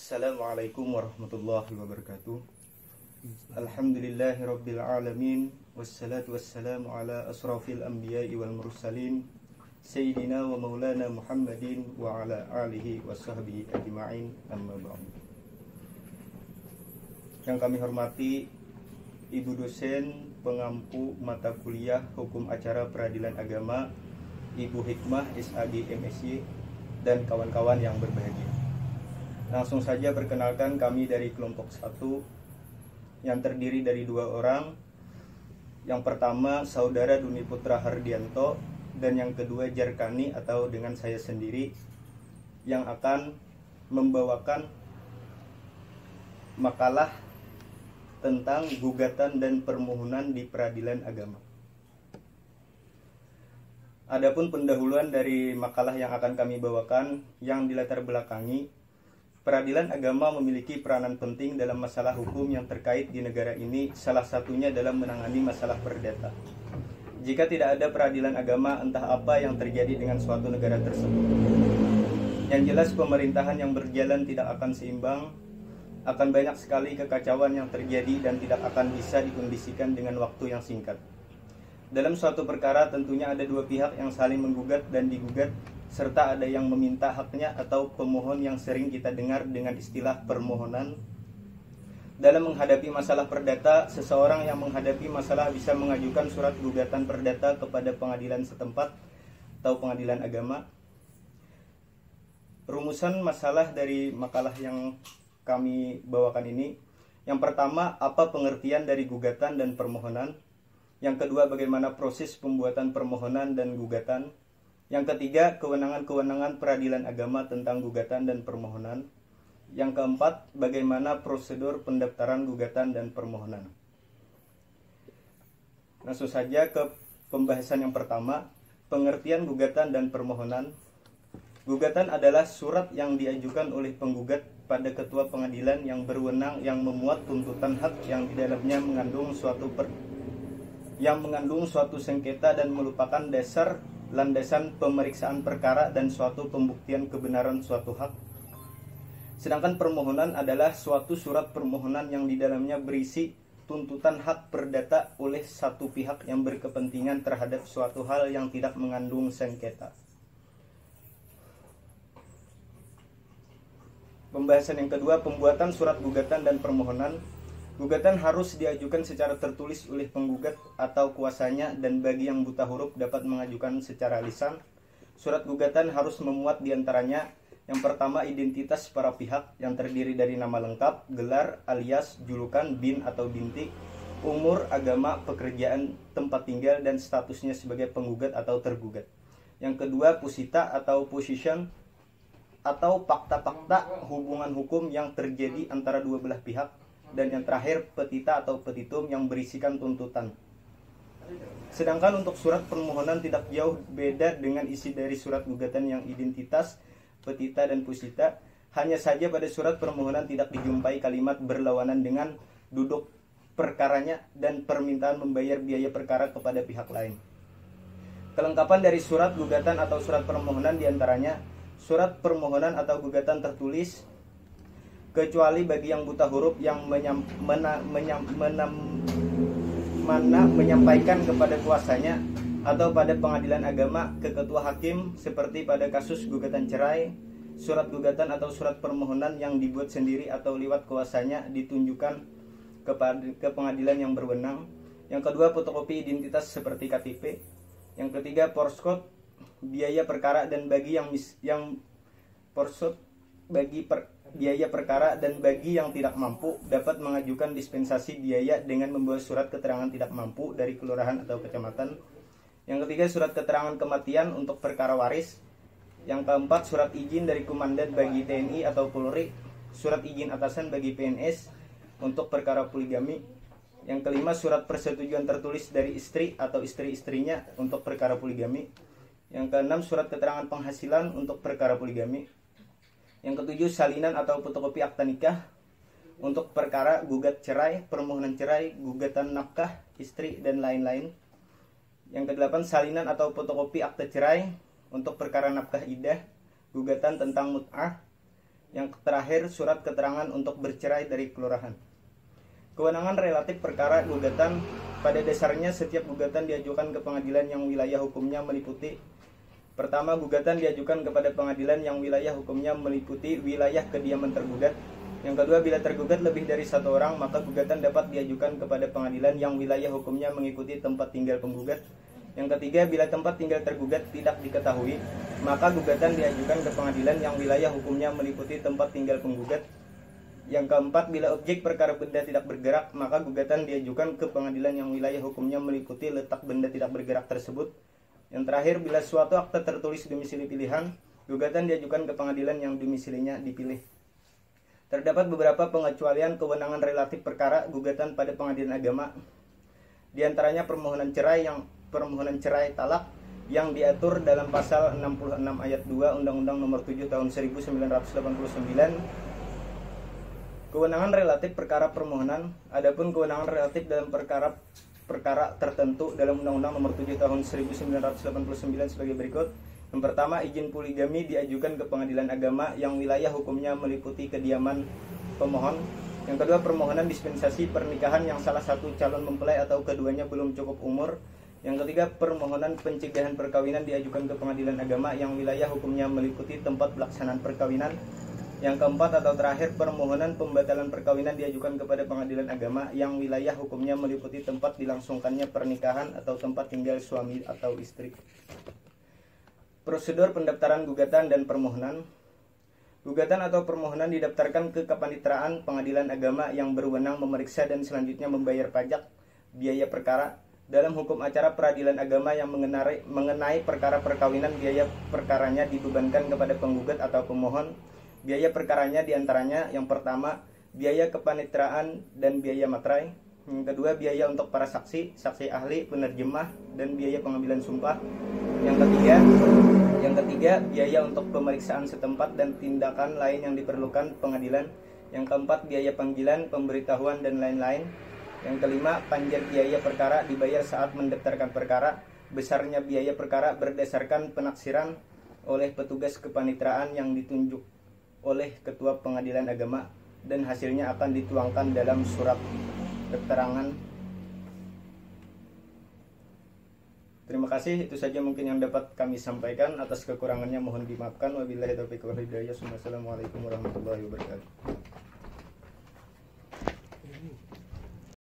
Assalamualaikum warahmatullahi wabarakatuh. Alhamdulillahirabbil alamin wassalatu wassalamu ala asrafil anbiya'i wal mursalin sayyidina wa maulana Muhammadin wa ala alihi washabbihi ajma'in, amma ba'd. Yang kami hormati Ibu dosen pengampu mata kuliah Hukum Acara Peradilan Agama, Ibu Hikmah SAG MSy, dan kawan-kawan yang berbahagia. Langsung saja perkenalkan, kami dari kelompok 1 yang terdiri dari 2 orang. Yang pertama Saudara Duni Putra Hardianto, dan yang kedua Jarkani atau dengan saya sendiri, yang akan membawakan makalah tentang gugatan dan permohonan di peradilan agama. Adapun pendahuluan dari makalah yang akan kami bawakan, yang dilatar belakangi, peradilan agama memiliki peranan penting dalam masalah hukum yang terkait di negara ini, salah satunya dalam menangani masalah perdata. Jika tidak ada peradilan agama, entah apa yang terjadi dengan suatu negara tersebut. Yang jelas, pemerintahan yang berjalan tidak akan seimbang, akan banyak sekali kekacauan yang terjadi dan tidak akan bisa dikondisikan dengan waktu yang singkat. Dalam suatu perkara tentunya ada 2 pihak yang saling menggugat dan digugat, serta ada yang meminta haknya atau pemohon yang sering kita dengar dengan istilah permohonan. Dalam menghadapi masalah perdata, seseorang yang menghadapi masalah bisa mengajukan surat gugatan perdata kepada pengadilan setempat atau pengadilan agama. Rumusan masalah dari makalah yang kami bawakan ini: yang pertama, apa pengertian dari gugatan dan permohonan? Yang kedua, bagaimana proses pembuatan permohonan dan gugatan? Yang ketiga, kewenangan-kewenangan peradilan agama tentang gugatan dan permohonan. Yang keempat, bagaimana prosedur pendaftaran gugatan dan permohonan. Langsung saja ke pembahasan yang pertama, pengertian gugatan dan permohonan. Gugatan adalah surat yang diajukan oleh penggugat pada ketua pengadilan yang berwenang yang memuat tuntutan hak yang di dalamnya mengandung suatu sengketa dan merupakan dasar landasan pemeriksaan perkara dan suatu pembuktian kebenaran suatu hak. Sedangkan permohonan adalah suatu surat permohonan yang di dalamnya berisi tuntutan hak perdata oleh satu pihak yang berkepentingan terhadap suatu hal yang tidak mengandung sengketa. Pembahasan yang kedua, pembuatan surat gugatan dan permohonan. Gugatan harus diajukan secara tertulis oleh penggugat atau kuasanya, dan bagi yang buta huruf dapat mengajukan secara lisan. Surat gugatan harus memuat diantaranya: yang pertama, identitas para pihak yang terdiri dari nama lengkap, gelar, alias, julukan, bin atau binti, umur, agama, pekerjaan, tempat tinggal, dan statusnya sebagai penggugat atau tergugat. Yang kedua, pusita atau position atau fakta-fakta hubungan hukum yang terjadi antara dua belah pihak. Dan yang terakhir, petita atau petitum yang berisikan tuntutan. Sedangkan untuk surat permohonan tidak jauh beda dengan isi dari surat gugatan yang identitas, petita, dan pusita. Hanya saja pada surat permohonan tidak dijumpai kalimat berlawanan dengan duduk perkaranya dan permintaan membayar biaya perkara kepada pihak lain. Kelengkapan dari surat gugatan atau surat permohonan diantaranya: surat permohonan atau gugatan tertulis, kecuali bagi yang buta huruf yang menyampaikan kepada kuasanya atau pada pengadilan agama, ke ketua hakim, seperti pada kasus gugatan cerai. Surat gugatan atau surat permohonan yang dibuat sendiri atau lewat kuasanya ditunjukkan ke pengadilan yang berwenang. Yang kedua, fotokopi identitas seperti KTP. Yang ketiga, porskot biaya perkara, dan bagi biaya perkara, dan bagi yang tidak mampu dapat mengajukan dispensasi biaya dengan membawa surat keterangan tidak mampu dari kelurahan atau kecamatan. Yang ketiga, surat keterangan kematian untuk perkara waris. Yang keempat, surat izin dari komandan bagi TNI atau Polri, surat izin atasan bagi PNS untuk perkara poligami. Yang kelima, surat persetujuan tertulis dari istri atau istri-istrinya untuk perkara poligami. Yang keenam, surat keterangan penghasilan untuk perkara poligami. Yang ketujuh, salinan atau fotokopi akta nikah untuk perkara gugat cerai, permohonan cerai, gugatan nafkah istri, dan lain-lain. Yang kedelapan, salinan atau fotokopi akta cerai untuk perkara nafkah iddah, gugatan tentang mut'ah. Yang terakhir, surat keterangan untuk bercerai dari kelurahan. Kewenangan relatif perkara gugatan. Pada dasarnya setiap gugatan diajukan ke pengadilan yang wilayah hukumnya meliputi: pertama, gugatan diajukan kepada pengadilan yang wilayah hukumnya meliputi wilayah kediaman tergugat. Yang kedua, bila tergugat lebih dari satu orang, maka gugatan dapat diajukan kepada pengadilan yang wilayah hukumnya mengikuti tempat tinggal penggugat. Yang ketiga, bila tempat tinggal tergugat tidak diketahui, maka gugatan diajukan ke pengadilan yang wilayah hukumnya meliputi tempat tinggal penggugat. Yang keempat, bila objek perkara benda tidak bergerak, maka gugatan diajukan ke pengadilan yang wilayah hukumnya meliputi letak benda tidak bergerak tersebut. Yang terakhir, bila suatu akte tertulis domisili pilihan, gugatan diajukan ke pengadilan yang domisilinya dipilih. Terdapat beberapa pengecualian kewenangan relatif perkara gugatan pada pengadilan agama. Di antaranya permohonan cerai talak yang diatur dalam pasal 66 ayat 2 Undang-Undang Nomor 7 Tahun 1989. Kewenangan relatif perkara permohonan. Adapun kewenangan relatif dalam perkara tertentu dalam Undang-Undang Nomor 7 Tahun 1989 sebagai berikut. Yang pertama, izin poligami diajukan ke pengadilan agama yang wilayah hukumnya meliputi kediaman pemohon. Yang kedua, permohonan dispensasi pernikahan yang salah satu calon mempelai atau keduanya belum cukup umur. Yang ketiga, permohonan pencegahan perkawinan diajukan ke pengadilan agama yang wilayah hukumnya meliputi tempat pelaksanaan perkawinan. Yang keempat atau terakhir, permohonan pembatalan perkawinan diajukan kepada pengadilan agama yang wilayah hukumnya meliputi tempat dilangsungkannya pernikahan atau tempat tinggal suami atau istri. Prosedur pendaftaran gugatan dan permohonan. Gugatan atau permohonan didaftarkan ke Kepanitraan Pengadilan Agama yang berwenang memeriksa dan selanjutnya membayar pajak biaya perkara. Dalam hukum acara peradilan agama yang mengenai perkara perkawinan, biaya perkaranya dibebankan kepada penggugat atau pemohon. Biaya perkaranya diantaranya: yang pertama, biaya kepanitraan dan biaya materai. Yang kedua, biaya untuk para saksi, saksi ahli, penerjemah, dan biaya pengambilan sumpah. Yang ketiga, biaya untuk pemeriksaan setempat dan tindakan lain yang diperlukan pengadilan. Yang keempat, biaya panggilan, pemberitahuan, dan lain-lain. Yang kelima, panjar biaya perkara dibayar saat mendaftarkan perkara. Besarnya biaya perkara berdasarkan penaksiran oleh petugas kepanitraan yang ditunjuk oleh Ketua Pengadilan Agama, dan hasilnya akan dituangkan dalam surat keterangan. Terima kasih, itu saja mungkin yang dapat kami sampaikan. Atas kekurangannya mohon dimaafkan. Wabillahi taufiq wal hidayah. Wassalamualaikum warahmatullahi wabarakatuh.